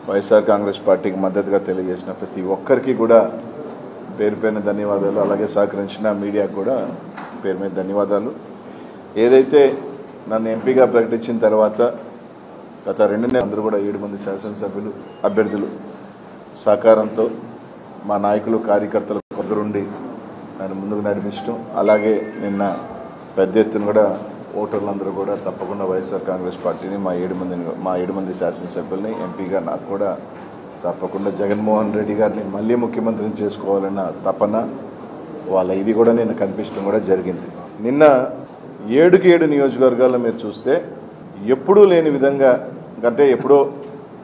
వైఎస్ఆర్ కాంగ్రెస్ పార్టీకి మద్దతుగా తెలియజేసిన ప్రతి ఒక్కరికి కూడా పేరు పేరున ధన్యవాదాలు. అలాగే సహకరించిన మీడియాకు కూడా పేరు మీద ధన్యవాదాలు. ఏదైతే నన్ను ఎంపీగా ప్రకటించిన తర్వాత గత 2 నెలలు అందరూ కూడా 7 మంది శాసనసభ్యులు అభ్యర్థులు సహకారంతో మా నాయకులు కార్యకర్తలు కొద్దిరుండి నన్ను ముందుకు నడిపించడం, అలాగే నిన్న పెద్ద ఎత్తున కూడా ఓటర్లందరూ కూడా తప్పకుండా వైఎస్ఆర్ కాంగ్రెస్ పార్టీని మా 7 మంది శాసనసభ్యుల్ని ఎంపీగా నాకు కూడా తప్పకుండా జగన్మోహన్ రెడ్డి గారిని మళ్ళీ ముఖ్యమంత్రిని చేసుకోవాలన్న తపన వాళ్ళ ఇది కూడా నేను కనిపించడం కూడా జరిగింది. నిన్న 7కి 7 నియోజకవర్గాల్లో మీరు చూస్తే ఎప్పుడూ లేని విధంగా, అంటే ఎప్పుడో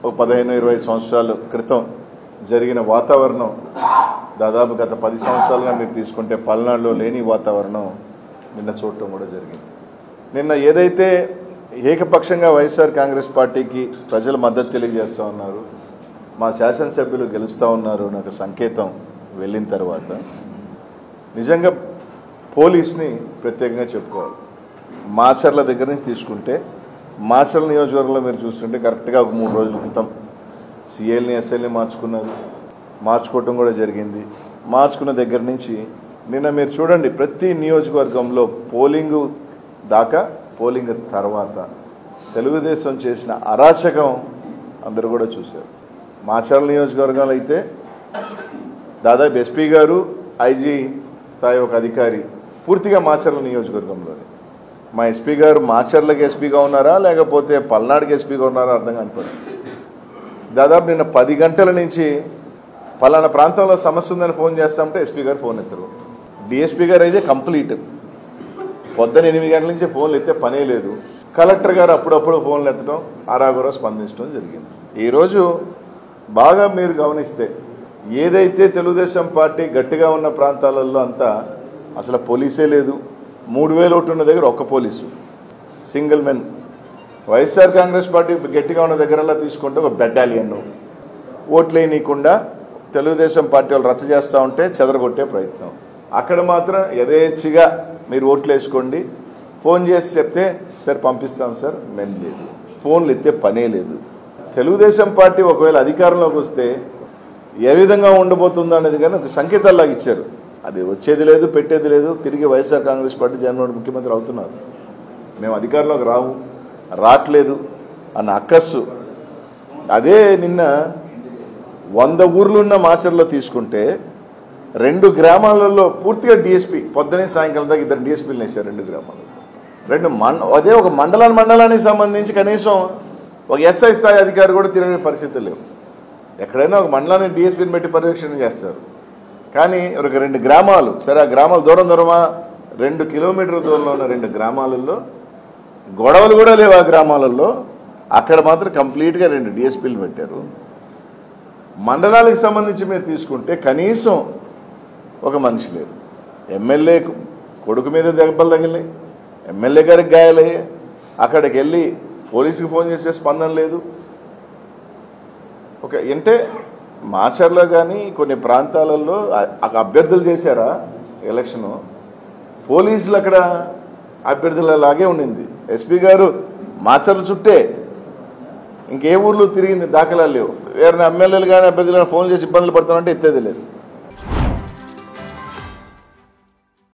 15-20 సంవత్సరాల క్రితం జరిగిన వాతావరణం దాదాపు గత 10 సంవత్సరాలుగా మీరు తీసుకుంటే పల్నాడులో లేని వాతావరణం నిన్న చూడటం కూడా జరిగింది. నిన్న ఏదైతే ఏకపక్షంగా వైఎస్ఆర్ కాంగ్రెస్ పార్టీకి ప్రజల మద్దతు తెలియజేస్తూ ఉన్నారు, మా శాసనసభ్యులు గెలుస్తూ ఉన్నారు నాకు సంకేతం వెళ్ళిన తర్వాత నిజంగా పోలీస్ని ప్రత్యేకంగా చెప్పుకోవాలి. మాచర్ల దగ్గర నుంచి తీసుకుంటే మాచర్ల నియోజకవర్గంలో మీరు చూస్తుంటే కరెక్ట్గా ఒక 3 రోజుల క్రితం సిఎల్ని ఎస్ఎల్ని మార్చుకోవటం కూడా జరిగింది. మార్చుకున్న దగ్గర నుంచి నిన్న మీరు చూడండి ప్రతి నియోజకవర్గంలో పోలింగ్ దాకా పోలింగ్ తర్వాత తెలుగుదేశం చేసిన అరాచకం అందరూ కూడా చూశారు. మాచర్ల నియోజకవర్గంలో అయితే దాదాపు ఎస్పీ గారు, ఐజీ స్థాయి ఒక అధికారి పూర్తిగా మాచర్ల నియోజకవర్గంలోనే. మా ఎస్పీ గారు మాచర్లకి ఎస్పీగా ఉన్నారా లేకపోతే పల్నాడుకి ఎస్పీగా ఉన్నారా అర్థం కాని పరిస్థితి. దాదాపు నిన్న 10 గంటల నుంచి పలానా ప్రాంతంలో సమస్య ఉందని ఫోన్ చేస్తామంటే ఎస్పీ గారు ఫోన్ ఎత్తరు. డిఎస్పీ గారు అయితే కంప్లీట్ పొద్దున 8 గంటల నుంచి ఫోన్లు ఎత్తే పనే లేదు. కలెక్టర్ గారు అప్పుడప్పుడు ఫోన్లు ఎత్తడం, ఆరాగురా స్పందించడం జరిగింది. ఈరోజు బాగా మీరు గమనిస్తే ఏదైతే తెలుగుదేశం పార్టీ గట్టిగా ఉన్న ప్రాంతాలలో అంతా అసలు పోలీసే లేదు. 3000 ఓట్లు ఉన్న దగ్గర ఒక్క police, single men. YSR Congress party గట్టిగా ఉన్న దగ్గరలా తీసుకుంటే ఒక బెటాలియన్ ఓట్లేయనీయకుండా తెలుగుదేశం పార్టీ వాళ్ళు రచ్చ చేస్తూ ఉంటే చెదరగొట్టే ప్రయత్నం. అక్కడ మాత్రం యథేచ్ఛగా మీరు ఓట్లు వేసుకోండి, ఫోన్ చేసి చెప్తే సార్ పంపిస్తాం సార్, మేము లేదు, ఫోన్లు ఎత్తే పనే లేదు. తెలుగుదేశం పార్టీ ఒకవేళ అధికారంలోకి వస్తే ఏ విధంగా ఉండబోతుందో అనేది కానీ ఒక సంకేతాల్లాగా ఇచ్చారు. అది వచ్చేది లేదు, పెట్టేది లేదు. తిరిగి వైఎస్ఆర్ కాంగ్రెస్ పార్టీ జగన్మోహన్ ముఖ్యమంత్రి అవుతున్నారు. మేము అధికారంలోకి రావట్లేదు అన్న అక్కస్సు. అదే నిన్న 100 ఊర్లున్న మాచర్లో తీసుకుంటే 2 గ్రామాలలో పూర్తిగా డిఎస్పీ పొద్దునే సాయంకాలం దాకా 2 డిఎస్పీలు వేశారు 2 గ్రామాల్లో. అదే ఒక మండలానికి సంబంధించి కనీసం ఒక ఎస్ఐ స్థాయి అధికారి కూడా తిరిగే పరిస్థితులు లేవు. ఎక్కడైనా ఒక మండలాన్ని డిఎస్పీని పెట్టి పర్యవేక్షణ చేస్తారు. కానీ ఒక 2 గ్రామాలు, సరే ఆ గ్రామాలు దూరమా 2 కిలోమీటర్ల దూరంలో ఉన్న 2 గ్రామాలలో గొడవలు కూడా లేవు. ఆ గ్రామాలలో అక్కడ మాత్రం కంప్లీట్గా 2 డిఎస్పీలు పెట్టారు. మండలాలకు సంబంధించి మీరు తీసుకుంటే కనీసం ఒక మనిషి లేదు. ఎమ్మెల్యే కొడుకు మీద దెబ్బలు తగిలినాయి, ఎమ్మెల్యే గారికి గాయాలయ్యాయి. అక్కడికి వెళ్ళి పోలీసుకి ఫోన్ చేసే స్పందన లేదు. అంటే మాచర్లో కానీ కొన్ని ప్రాంతాలలో అభ్యర్థులు చేశారా ఎలక్షను, పోలీసులు అక్కడ అభ్యర్థులలాగే ఉండింది. ఎస్పీ గారు మాచర్ల చుట్టే ఇంకే ఊర్లు తిరిగింది, దాఖలాలు లేవు. వేరే ఎమ్మెల్యేలు కానీ అభ్యర్థులు కానీ ఫోన్ చేసి ఇబ్బందులు పడుతున్నారంటే ఎత్తేది లేదు.